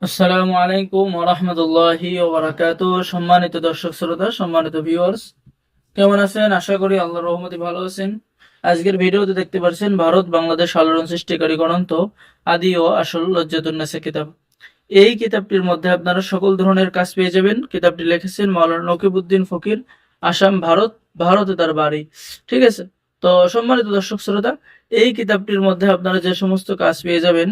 আসসালামু আলাইকুম ওয়া রাহমাতুল্লাহি ওয়া বারাকাতুহু। সম্মানিত দর্শক শ্রোতা, সম্মানিত ভিউয়ার্স, কেমন আছেন? আশা করি আল্লাহর রহমতে ভালো আছেন। আজকের ভিডিওতে দেখতে পাচ্ছেন ভারত বাংলাদেশ আলোড়ন সৃষ্টিকারী গ্রন্থ আদি ও আসল লজ্জাতুন্নেসা কিতাব। এই কিতাবটির মধ্যে আপনারা সকল ধরনের কাজ পেয়ে যাবেন। কিতাবটি লিখেছেন মাওলানা নকিবউদ্দিন ফকির, আসাম, ভারত। ভারতে তার বাড়ি। ঠিক আছে। তো সম্মানিত দর্শক শ্রোতা, এই কিতাবটির মধ্যে আপনারা যে সমস্ত কাজ পেয়ে যাবেন,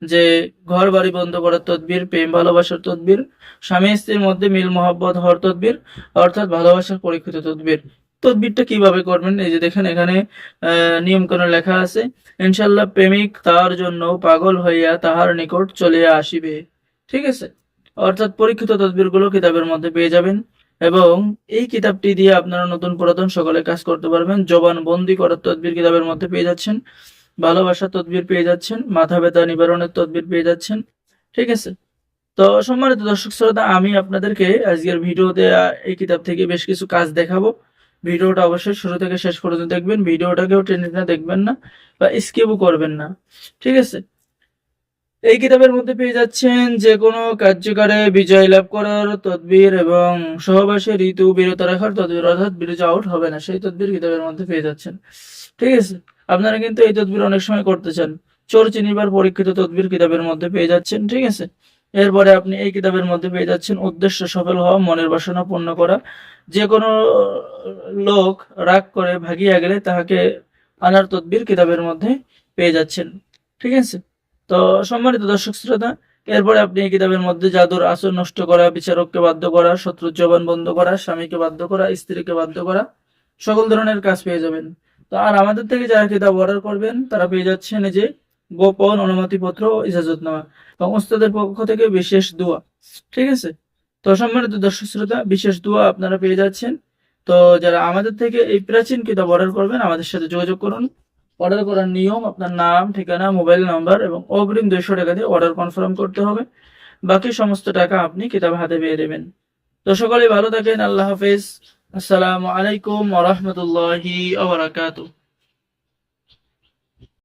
যে ঘর বাড়ি বন্ধ করার তদবির, প্রেম ভালোবাসার তদবির, স্বামী স্ত্রীর মধ্যে মিল মহব্বত হওয়ার তদবির, অর্থাৎ ভালোবাসার পরীক্ষিত তদবির। তদবিরটা কিভাবে করবেন, এই যে দেখেন এখানে নিয়ম কানুন লেখা আছে। ইনশাল্লাহ প্রেমিক তার জন্য পাগল হইয়া তাহার নিকট চলিয়া আসিবে। ঠিক আছে। অর্থাৎ পরীক্ষিত তদবিরগুলো কিতাবের মধ্যে পেয়ে যাবেন, এবং এই কিতাবটি দিয়ে আপনারা নতুন পুরাতন সকলে কাজ করতে পারবেন। জবান বন্দি করার তদবির কিতাবের মধ্যে পেয়ে যাচ্ছেন, ভালোবাসার তদবির পেয়ে যাচ্ছেন, মাথা ব্যথা নিবারণের তদবির পেয়ে যাচ্ছেন। ঠিক আছে। তো সম্মানিত দর্শক শ্রোতা, আমি আপনাদেরকে আজকের ভিডিওতে এই কিতাব থেকে বেশ কিছু কাজ দেখাবো। ভিডিওটা অবশ্যই শুরু থেকে শেষ পর্যন্ত দেখবেন। ভিডিওটাকেও টেনে টেনে দেখবেন না বা স্কিপও করবেন না। ঠিক আছে। এই কিতাবের মধ্যে পেয়ে যাচ্ছেন যে কোনো কার্যকারে বিজয় লাভ করার তদবির এবং সহবাসে ঋতু বিরত রাখার তদবির, অর্থাৎ বিরত আউট হবে না সেই তদবির কিতাবের মধ্যে পেয়ে যাচ্ছেন। ঠিক আছে। আপনারা কিন্তু এই তদবির অনেক সময় করতে চান। চোর চিনিবার পরীক্ষিত তদবির কিতাবের মধ্যে পেয়ে যাচ্ছেন। ঠিক আছে। এরপরে আপনি এই কিতাবের মধ্যে পেয়ে যাচ্ছেন উদ্দেশ্য সফল হওয়া, মনের বাসনা পূর্ণ করা। যে কোনো লোক রাগ করে ভাগিয়া গেলে তাহাকে আনার তদবির কিতাবের মধ্যে পেয়ে যাচ্ছেন। ঠিক আছে। তো সম্মানিত দর্শক শ্রোতা, এরপরে আপনি এই কিতাবের মধ্যে জাদুর আসর নষ্ট করা, বিচারককে বাধ্য করা, শত্রুর জবান বন্ধ করা, স্বামীকে বাধ্য করা, স্ত্রীকে বাধ্য করা, সকল ধরনের কাজ পেয়ে যাবেন। তো আর আমাদের থেকে যারা কিতাব অর্ডার করবেন তারা পেয়ে যাচ্ছেন এই যে গোপন অনুমতিপত্র ও ইজাজতনামা এবং ওস্তাদের পক্ষ থেকে বিশেষ দোয়া। ঠিক আছে। তো সম্মানিত দর্শক শ্রোতা, বিশেষ দোয়া আপনারা পেয়ে যাচ্ছেন। তো যারা আমাদের থেকে এই প্রাচীন কিতাব অর্ডার করবেন আমাদের সাথে যোগাযোগ করুন। অর্ডার করার নিয়ম: আপনার নাম, ঠিকানা, মোবাইল নাম্বার এবং অগ্রিম 200 টাকা দিয়ে অর্ডার কনফার্ম করতে হবে। বাকি সমস্ত টাকা আপনি কিতাব হাতে পেয়ে দেবেন। তো সকলেই ভালো থাকেন। আল্লাহ হাফেজ। আসসালামু আলাইকুম ওয়া রাহমাতুল্লাহি ওয়া বারাকাতুহু।